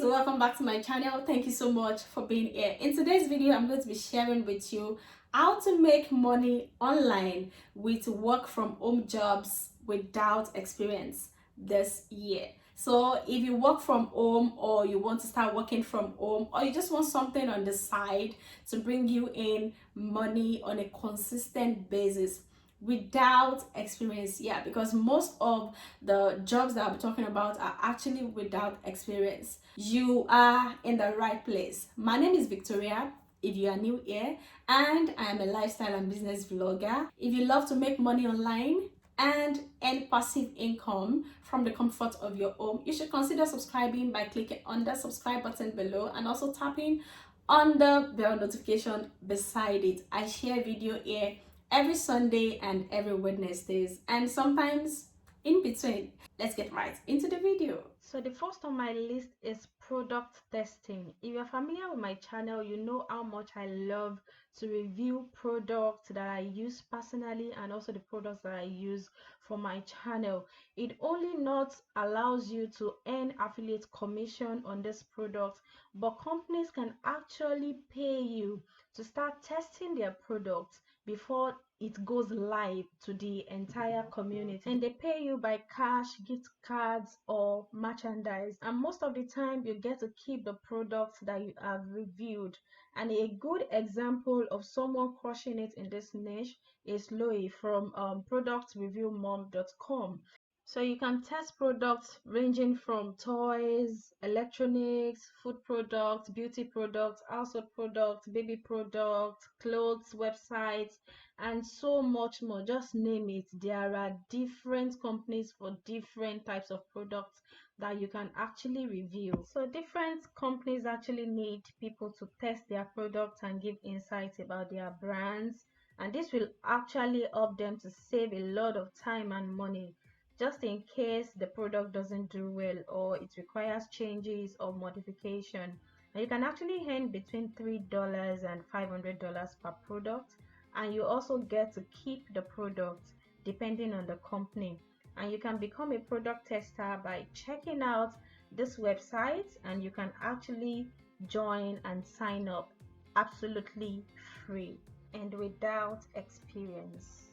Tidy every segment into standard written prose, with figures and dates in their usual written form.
welcome back to my channel. Thank you so much for being here. In today's video, I'm going to be sharing with you how to make money online with work from home jobs without experience this year. So if you work from home, or you want to start working from home, or you just want something on the side to bring you in money on a consistent basis without experience, yeah, because most of the jobs that I'll be talking about are actually without experience, you are in the right place. My name is Victoria, if you are new here, and I am a lifestyle and business vlogger. If you love to make money online and earn passive income from the comfort of your home, you should consider subscribing by clicking on the subscribe button below and also tapping on the bell notification beside it. I share video here every Sunday and every Wednesdays, and sometimes in between. Let's get right into the video. So the first on my list is product testing. If you're familiar with my channel, you know how much I love to review products that I use personally and also the products that I use for my channel. It only not allows you to earn affiliate commission on this product, but companies can actually pay you to start testing their products before it goes live to the entire community, and they pay you by cash, gift cards, or merchandise, and most of the time you get to keep the products that you have reviewed. And a good example of someone crushing it in this niche is Loie from productreviewmom.com. So you can test products ranging from toys, electronics, food products, beauty products, household products, baby products, clothes, websites, and so much more. Just name it. There are different companies for different types of products that you can actually review. So different companies actually need people to test their products and give insights about their brands, and this will actually help them to save a lot of time and money, just in case the product doesn't do well or it requires changes or modification. And you can actually earn between $3 and $500 per product, and you also get to keep the product depending on the company. And you can become a product tester by checking out this website, and you can actually join and sign up absolutely free and without experience.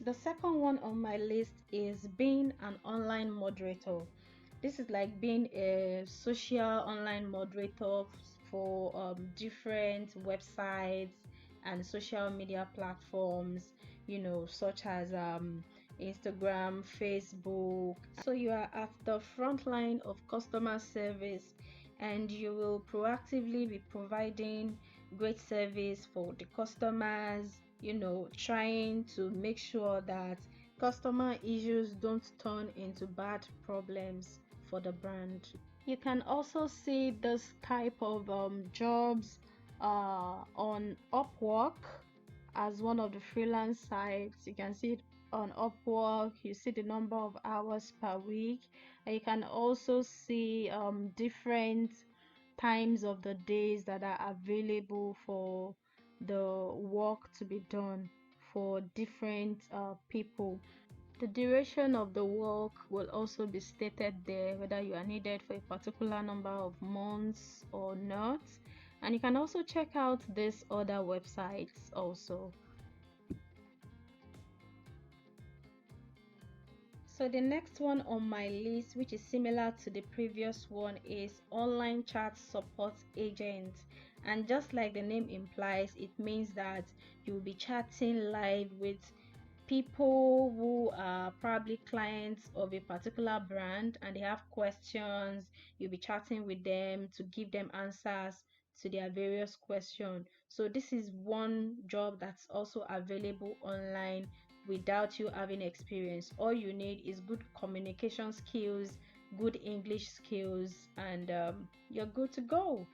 The second one on my list is being an online moderator. This is like being a social online moderator for different websites and social media platforms, such as Instagram, Facebook. So you are at the front line of customer service, and you will proactively be providing great service for the customers, trying to make sure that customer issues don't turn into bad problems for the brand. You can also see this type of jobs on Upwork as one of the freelance sites. You can see it on Upwork. You see the number of hours per week, and you can also see different times of the days that are available for the work to be done for different people. The duration of the work will also be stated there, whether you are needed for a particular number of months or not. And you can also check out these other websites also. So the next one on my list, which is similar to the previous one, is online chat support agent. And just like the name implies, it means that you'll be chatting live with people who are probably clients of a particular brand, and they have questions. You'll be chatting with them to give them answers to their various questions. So this is one job that's also available online without you having experience. All you need is good communication skills, good English skills, and you're good to go.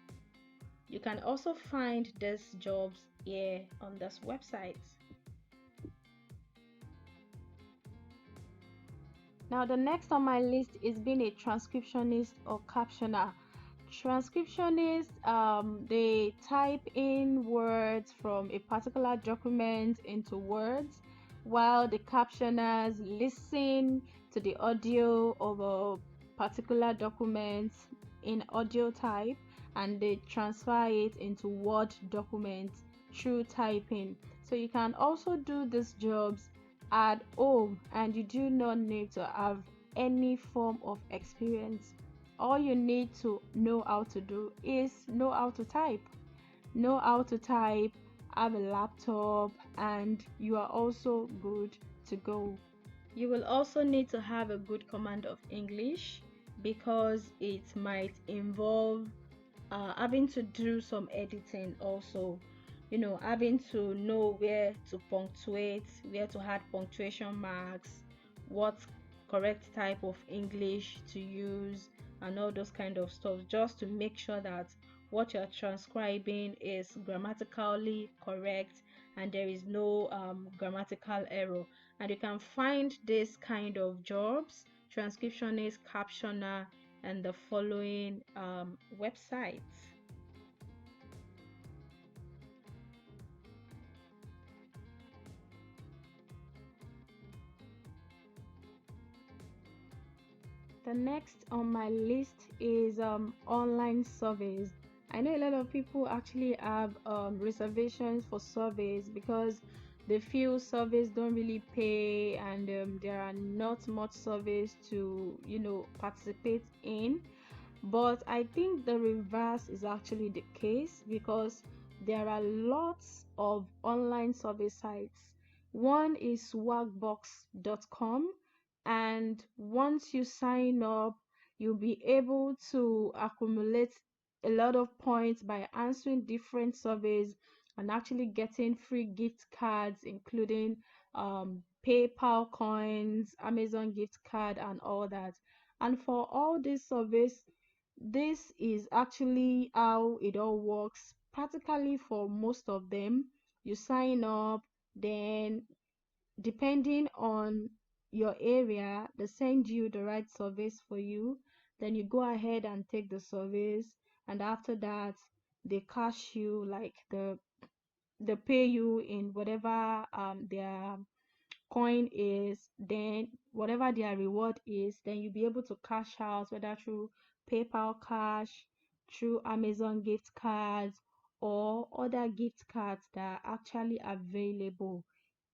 You can also find these jobs here on this website. Now the next on my list is being a transcriptionist or captioner. Transcriptionists, they type in words from a particular document into words, while the captioners listen to the audio of a particular document in audio type and they transfer it into Word documents through typing. So you can also do these jobs at home and you do not need to have any form of experience. All you need to know how to do is know how to type. Know how to type, have a laptop, and you are also good to go. You will also need to have a good command of English because it might involve having to do some editing also. Having to know where to punctuate, where to add punctuation marks, what correct type of English to use, and all those kind of stuff, just to make sure that what you're transcribing is grammatically correct and there is no grammatical error. And you can find this kind of jobs, transcriptionist, captioner, and the following websites. The next on my list is online surveys. I know a lot of people actually have reservations for surveys because they feel surveys don't really pay and there are not much surveys to participate in. But I think the reverse is actually the case because there are lots of online survey sites. One is swagbox.com, and once you sign up, you'll be able to accumulate a lot of points by answering different surveys and actually getting free gift cards, including PayPal coins, Amazon gift card, and all that. And for all these surveys, this is actually how it all works. Practically for most of them, you sign up, then depending on your area, they send you the right surveys for you. Then you go ahead and take the surveys, and after that, they cash you like they pay you in whatever their coin is, then whatever their reward is, then you'll be able to cash out whether through PayPal cash, through Amazon gift cards, or other gift cards that are actually available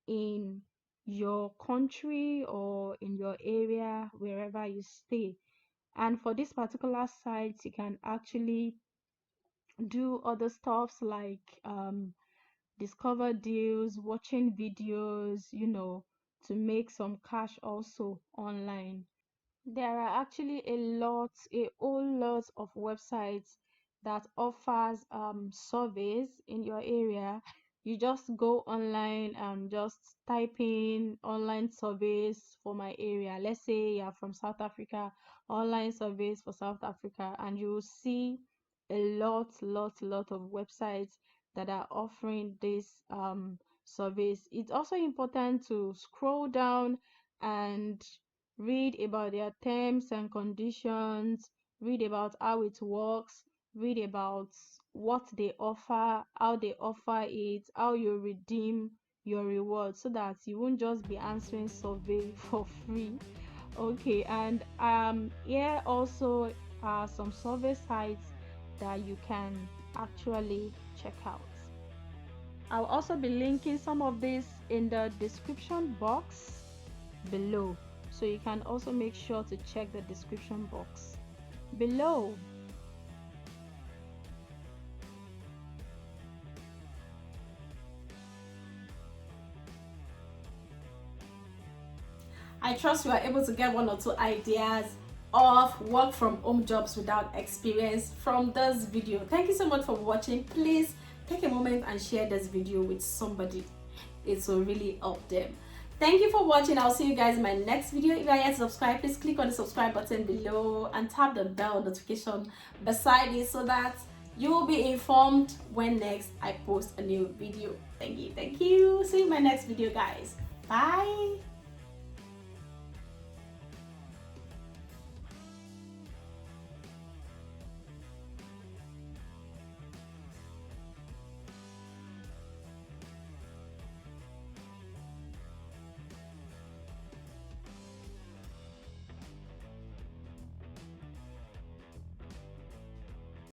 in your country or in your area wherever you stay. And for this particular site, you can actually do other stuffs like discover deals, watching videos, to make some cash also online. There are actually a whole lot of websites that offers surveys in your area. You just go online and just type in online surveys for my area. Let's say you're from South Africa, online surveys for South Africa, and you will see a lot of websites that are offering these surveys. It's also important to scroll down and read about their terms and conditions, read about how it works, read about what they offer, how they offer it, how you redeem your reward so that you won't just be answering survey for free. Okay, and here also are some survey sites that you can actually check out. I'll also be linking some of this in the description box below, so you can also make sure to check the description box below. I trust you are able to get one or two ideas of work from home jobs without experience from this video. Thank you so much for watching. Please take a moment and share this video with somebody. It will really help them. Thank you for watching. I'll see you guys in my next video. If you are yet to subscribe, please click on the subscribe button below and tap the bell notification beside it so that you will be informed when next I post a new video. Thank you. See you in my next video, guys. Bye.